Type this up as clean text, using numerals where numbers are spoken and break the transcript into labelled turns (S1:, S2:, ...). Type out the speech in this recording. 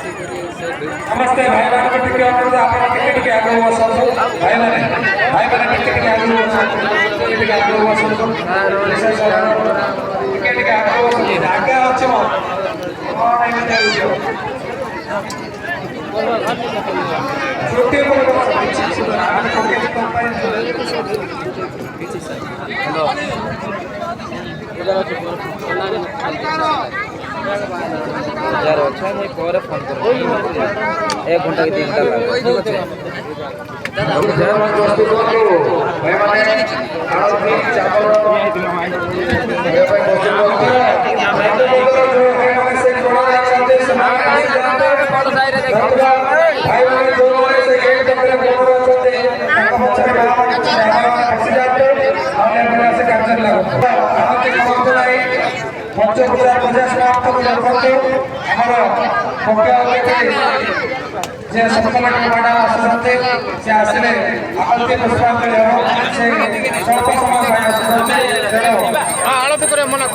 S1: नमस्ते भाई बहन को टिके अनुरोध आप टिके आगे हुआ सब भाई बहन टिके आगे हुआ सब टिके आगे हुआ सब टिके आगे हुआ सब आगे अच्छे मो और नहीं दे रहे छोटे को
S2: हजार अच्छा नहीं पर फोन कर 1 घंटा के 3 घंटा लगे ठीक है
S1: जय वस्तु को भाई माने आरो भी चावल मेरे भाई क्वेश्चन बोलते हैं मैं तो बोल रहा हूं भाई माने से कोड़ा चलते समान भाई माने दोनों वाले से एक टकरे कोड़ा चलते हम अच्छा फंस जाते हमने अपने से कैप्चर लगा हां के काम तो नहीं बच्चों को पूजा समाप्त करते हमारा मुख्य अतिथि जे संकलन माडा आसते से आसले आरती पुष्पांजलि से ಸ್ವಲ್ಪ ಸಮಾಜ ಆಸते चलो
S2: आळती करे मना